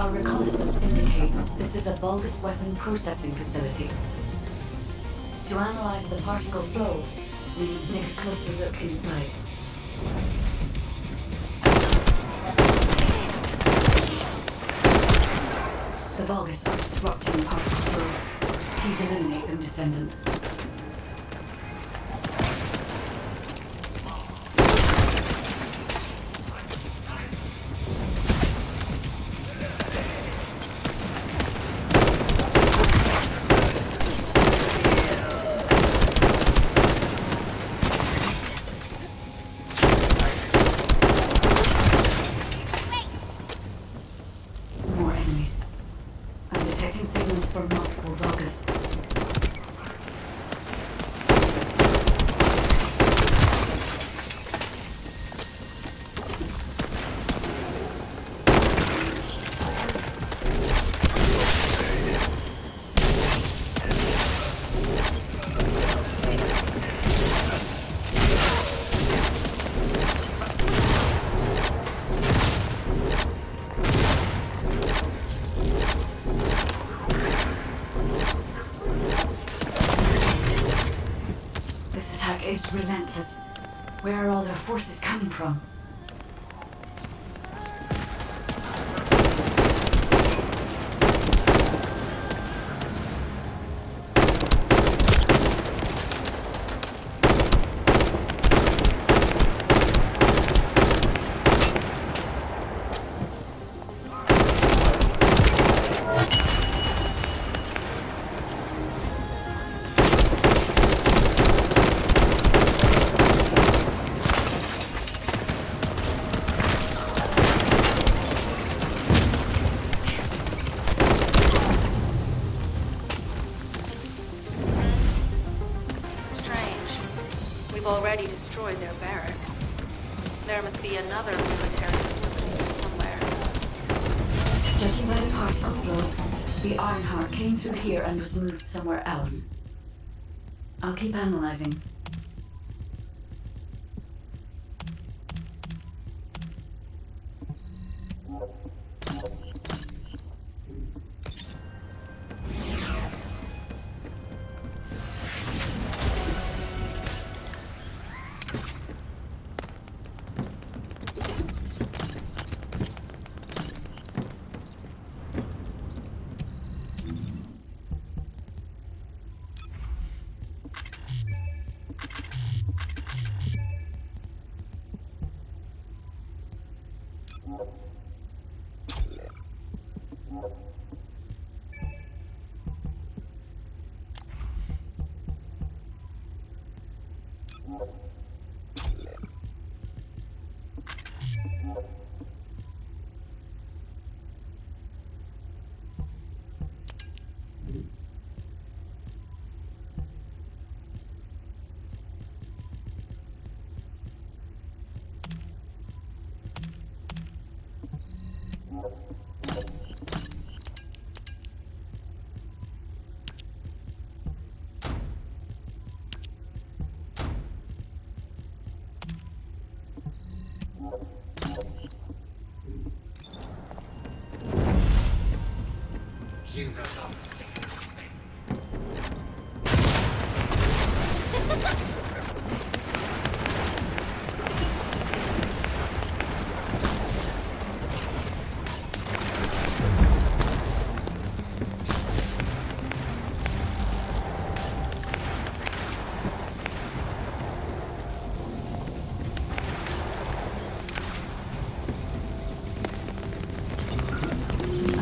Our reconnaissance indicates this is a Vulgus weapon processing facility. To analyze the particle flow, we need to take a closer look inside. The Vulgus are disrupting the particle flow. Please eliminate them, Descendant. From multiple Vulgus. Is relentless. Where are all their forces coming from? We've already destroyed their barracks. There must be another military facility somewhere. Judging by the particle flow, the Ironheart came through here and was moved somewhere else. I'll keep analyzing.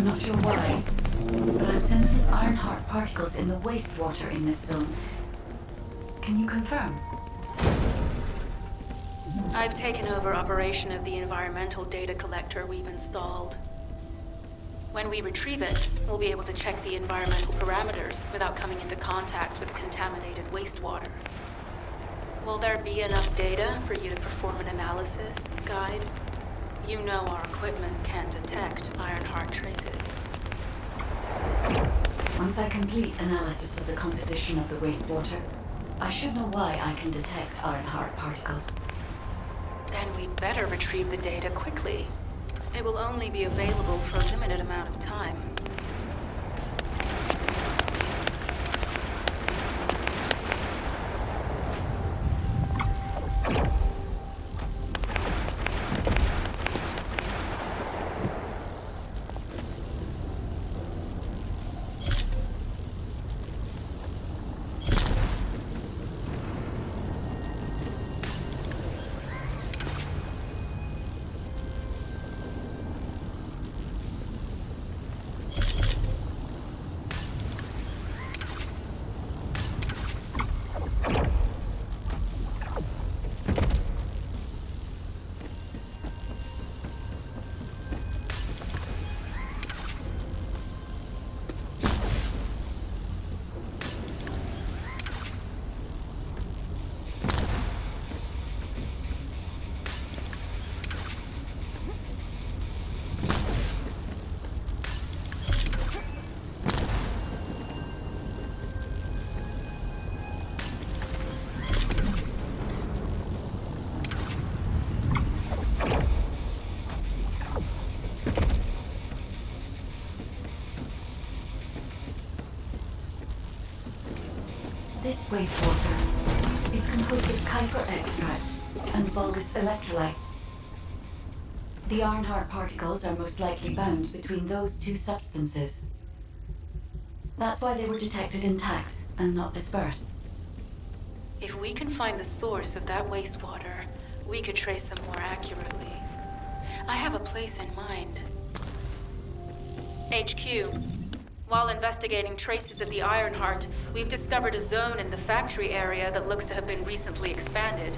Not sure why, but I'm sensing Ironheart particles in the wastewater in this zone. Can you confirm? I've taken over operation of the environmental data collector we've installed. When we retrieve it, we'll be able to check the environmental parameters without coming into contact with contaminated wastewater. Will there be enough data for you to perform an analysis, Guide? You know our equipment can't detect Ironheart traces. Once I complete analysis of the composition of the wastewater, I should know why I can detect Ironheart particles. Then we'd better retrieve the data quickly. It will only be available for a limited amount of time. This wastewater is composed of Kuiper extracts and bulbous electrolytes. The Ironheart particles are most likely bound between those two substances. That's why they were detected intact and not dispersed. If we can find the source of that wastewater, we could trace them more accurately. I have a place in mind. HQ. While investigating traces of the Ironheart, we've discovered a zone in the factory area that looks to have been recently expanded.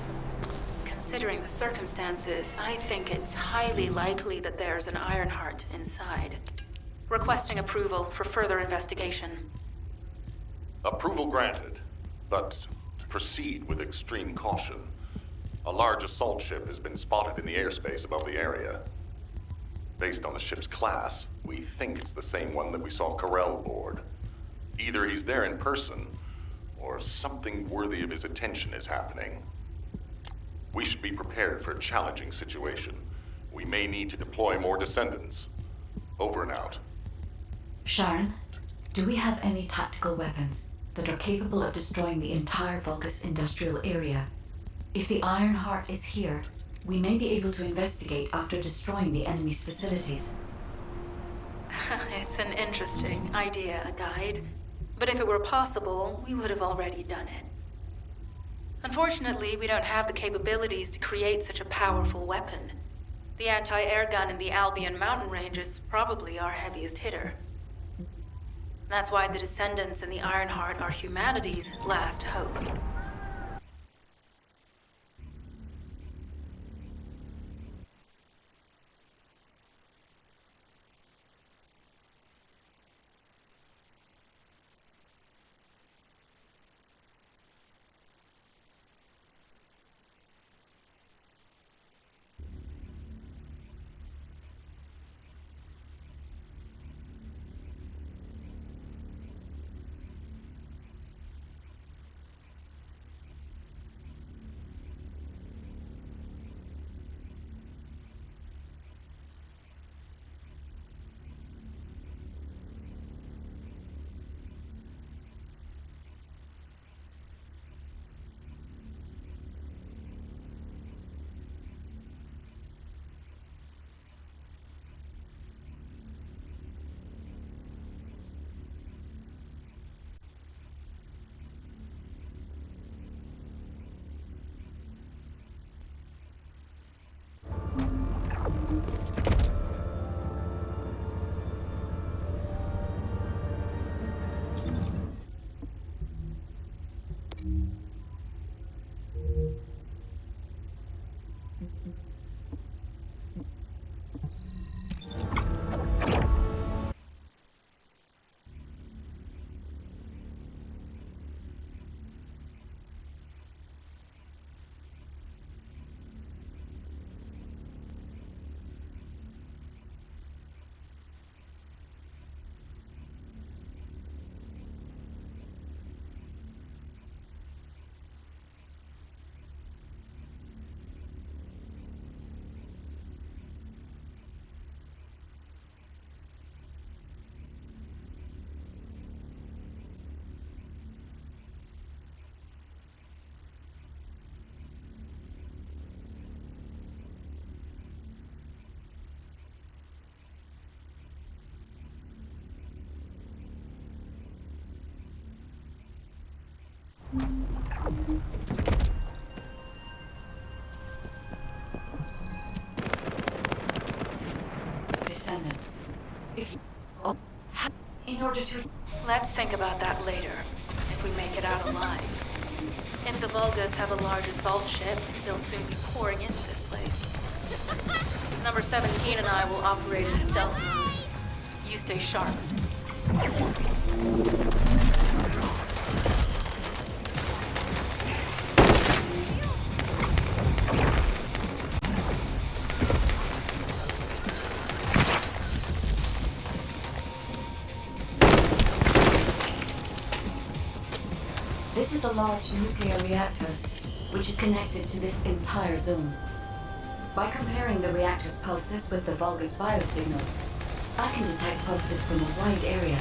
Considering the circumstances, I think it's highly likely that there's an Ironheart inside. Requesting approval for further investigation. Approval granted, but proceed with extreme caution. A large assault ship has been spotted in the airspace above the area. Based on the ship's class, we think it's the same one that we saw Carell aboard. Either he's there in person, or something worthy of his attention is happening. We should be prepared for a challenging situation. We may need to deploy more Descendants. Over and out. Sharon, do we have any tactical weapons that are capable of destroying the entire Vulgus industrial area? If the Ironheart is here, we may be able to investigate after destroying the enemy's facilities. It's an interesting idea, Guide. But if it were possible, we would have already done it. Unfortunately, we don't have the capabilities to create such a powerful weapon. The anti-air gun in the Albion mountain range is probably our heaviest hitter. That's why the Descendants and the Ironheart are humanity's last hope. Descendant. If you... Oh, in order to... Let's think about that later, if we make it out alive. If the Vulgus have a large assault ship, they'll soon be pouring into this place. Number 17 and I will operate in stealth mode. You stay sharp. This is a large nuclear reactor, which is connected to this entire zone. By comparing the reactor's pulses with the Vulgus biosignals, I can detect pulses from a wide area.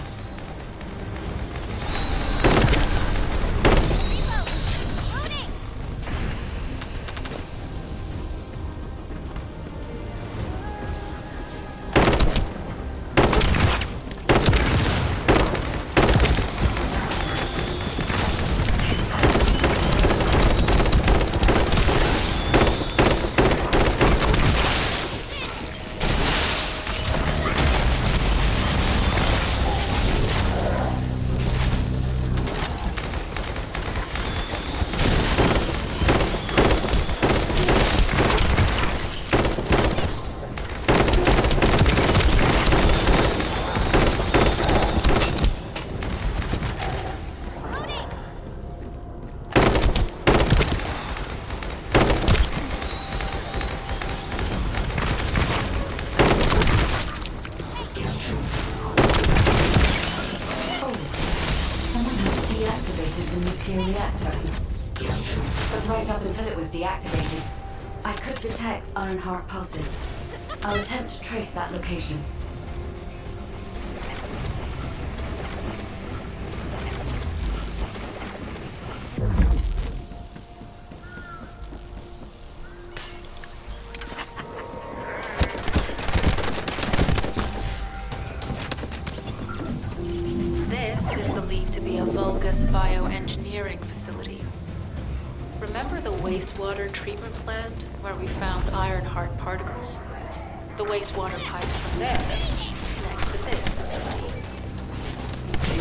But right up until it was deactivated, I could detect Ironheart pulses. I'll attempt to trace that location. This is believed to be a Vulgus bioengineering facility. Remember the wastewater treatment plant where we found Ironheart particles? The wastewater pipes from there connect to this facility.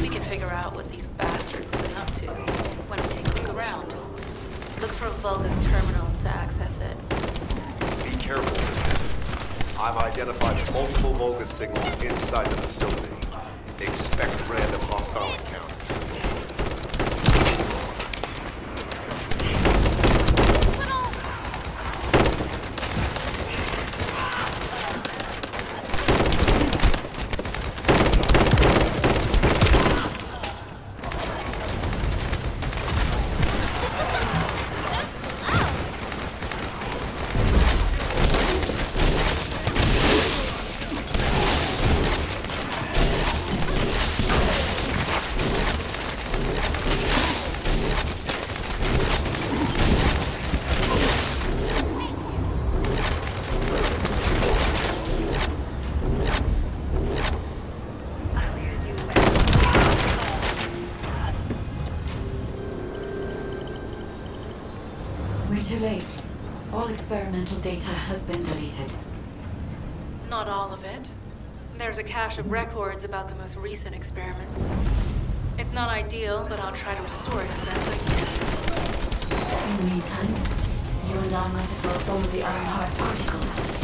We can figure out what these bastards have been up to when we take a look around. Look for a Vulgus terminal to access it. Be careful, Descendant. I've identified multiple Vulgus signals inside the facility. Expect random hostile encounters. We're too late. All experimental data has been deleted. Not all of it. There's a cache of records about the most recent experiments. It's not ideal, but I'll try to restore it as best I can. In the meantime, you and I might as well follow the Ironheart particles.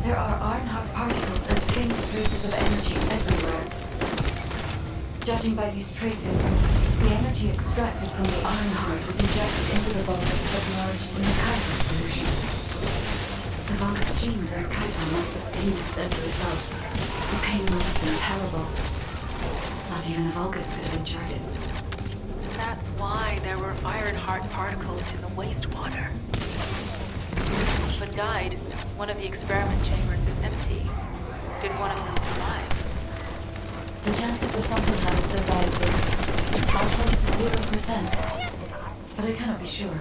There are Ironheart particles and faint traces of energy everywhere. Judging by these traces, the energy extracted from the Ironheart was injected into the Vulgus submerged in the Kuiper solution. The Vulgus genes and Kuiper must have fused as a result. The pain must have been terrible. Not even a Vulgus could have endured it. That's why there were Ironheart particles in the wastewater. But Guide, one of the experiment chambers is empty. Did one of them survive? The chances of something having survived this are close to 0%. But I cannot be sure.